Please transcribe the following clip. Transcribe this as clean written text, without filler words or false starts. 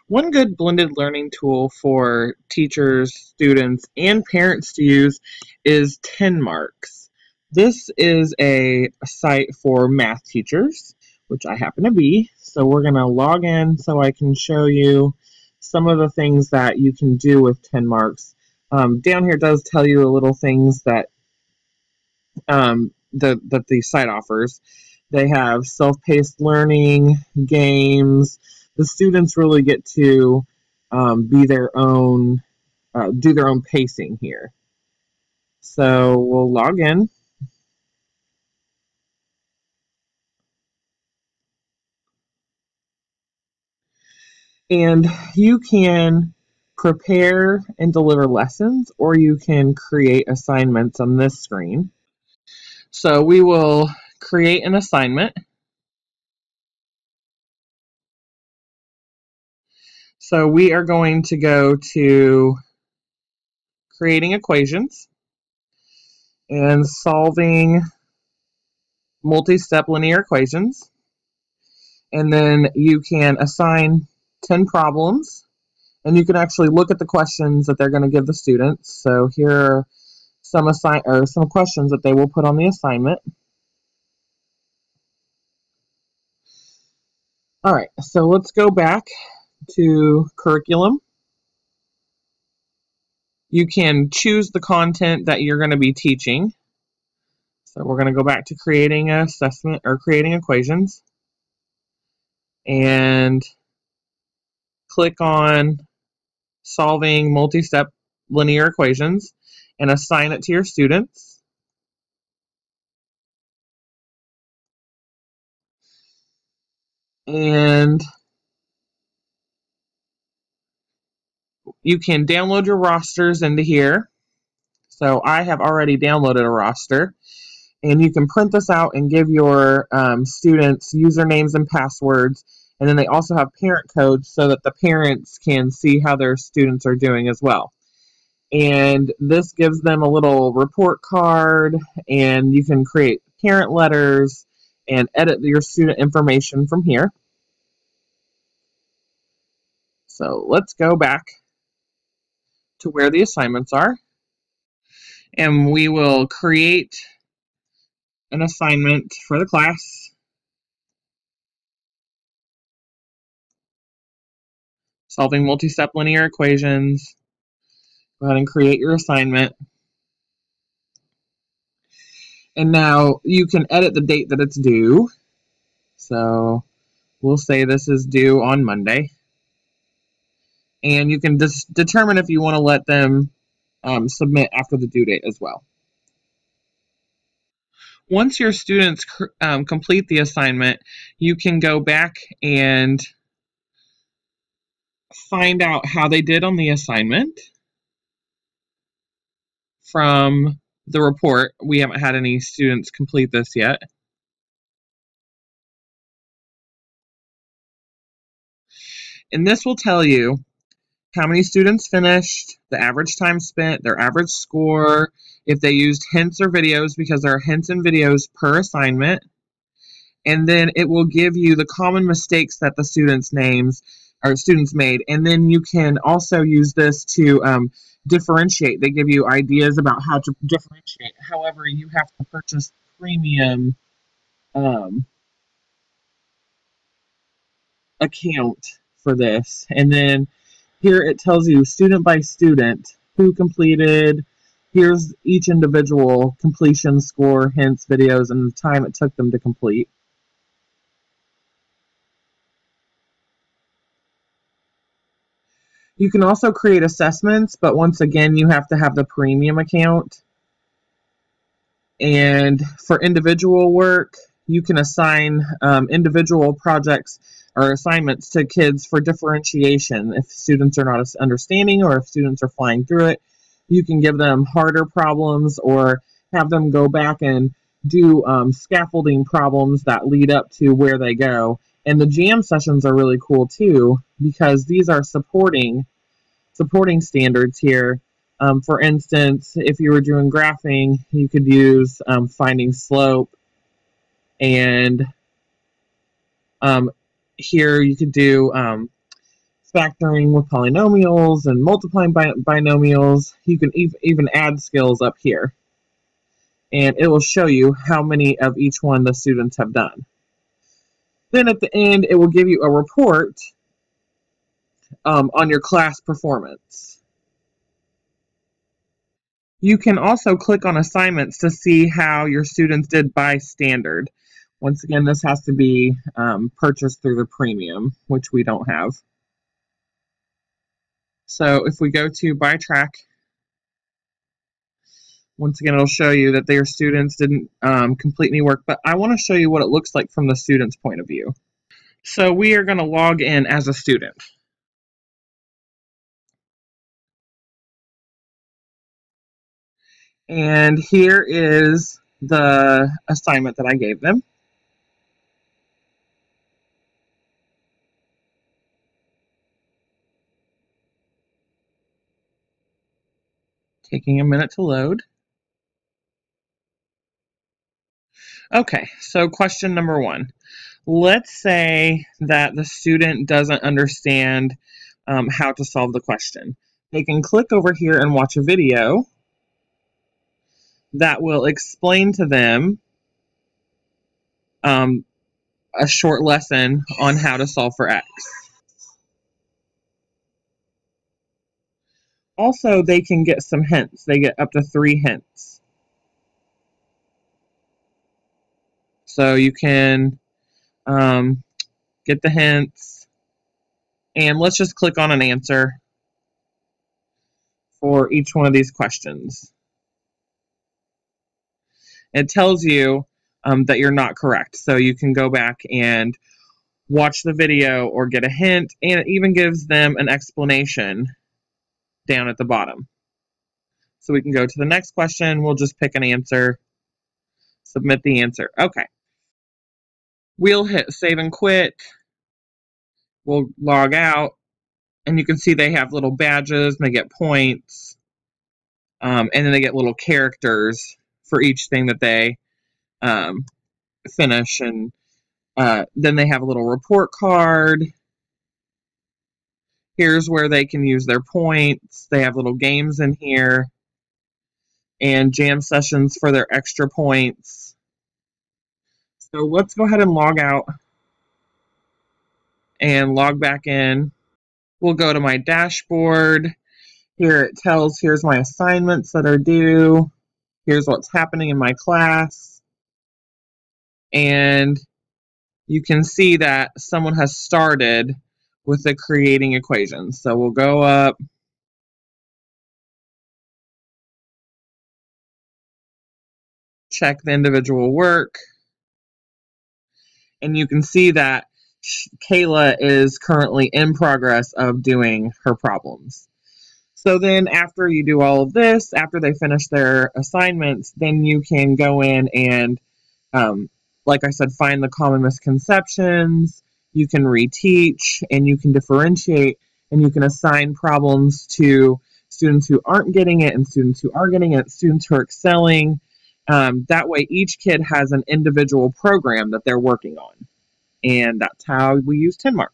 One good blended learning tool for teachers, students, and parents to use is 10Marks. This is a site for math teachers, which I happen to be. So we're going to log in so I can show you some of the things that you can do with 10Marks. Down here does tell you a little things that that the site offers. They have self-paced learning, games. The students really get to be their own, do their own pacing here. So we'll log in. And you can prepare and deliver lessons, or you can create assignments on this screen. So we will create an assignment. So we are going to go to creating equations and solving multi-step linear equations. And then you can assign 10 problems, and you can actually look at the questions that they're going to give the students. So here are some questions that they will put on the assignment. All right, so let's go back to curriculum. You can choose the content that you're going to be teaching. So we're going to go back to creating an assessment or creating equations and click on solving multi-step linear equations and assign it to your students. And you can download your rosters into here. So I have already downloaded a roster, and you can print this out and give your students usernames and passwords. And then they also have parent codes so that the parents can see how their students are doing as well. And this gives them a little report card, and you can create parent letters and edit your student information from here. So let's go back to where the assignments are, and we will create an assignment for the class. Solving multi-step linear equations. Go ahead and create your assignment. And now you can edit the date that it's due. So we'll say this is due on Monday. And you can determine if you want to let them submit after the due date as well. Once your students complete the assignment, you can go back and find out how they did on the assignment from the report. We haven't had any students complete this yet. And this will tell you how many students finished, the average time spent, their average score, if they used hints or videos, because there are hints and videos per assignment. And then it will give you the common mistakes that the students made. And then you can also use this to differentiate. They give you ideas about how to differentiate. However, you have to purchase premium account for this. And then here it tells you student by student who completed. Here's each individual completion score, hints, videos, and the time it took them to complete. You can also create assessments, but once again, you have to have the premium account. And for individual work, you can assign individual projects or assignments to kids for differentiation. If students are not understanding or if students are flying through it, you can give them harder problems or have them go back and do scaffolding problems that lead up to where they go. And the jam sessions are really cool too, because these are supporting standards here. For instance, if you were doing graphing, you could use finding slope, and here you could do factoring with polynomials and multiplying binomials. You can even add skills up here. And it will show you how many of each one the students have done. Then at the end, it will give you a report on your class performance. You can also click on assignments to see how your students did by standard. Once again, this has to be purchased through the premium, which we don't have. So if we go to by track, once again, it'll show you that their students didn't complete any work, but I want to show you what it looks like from the student's point of view. So we are going to log in as a student. And here is the assignment that I gave them. Taking a minute to load. Okay, so question number 1. Let's say that the student doesn't understand how to solve the question. They can click over here and watch a video that will explain to them a short lesson on how to solve for x. Also, they can get some hints. They get up to 3 hints. So you can get the hints, and let's just click on an answer for each one of these questions. It tells you that you're not correct, so you can go back and watch the video or get a hint, and it even gives them an explanation down at the bottom. So we can go to the next question. We'll just pick an answer, submit the answer. Okay. We'll hit save and quit. We'll log out, and you can see they have little badges, and they get points, and then they get little characters for each thing that they finish, and then they have a little report card. Here's where they can use their points. They have little games in here and jam sessions for their extra points. So let's go ahead and log out and log back in. We'll go to my dashboard. Here it tells, here's my assignments that are due. Here's what's happening in my class. And you can see that someone has started with the creating equations. So we'll go up, check the individual work, and you can see that Kayla is currently in progress of doing her problems. So then after you do all of this, after they finish their assignments, then you can go in and, like I said, find the common misconceptions, you can reteach, and you can differentiate, and you can assign problems to students who aren't getting it and students who are getting it, students who are excelling. That way each kid has an individual program that they're working on. And that's how we use 10 Mark.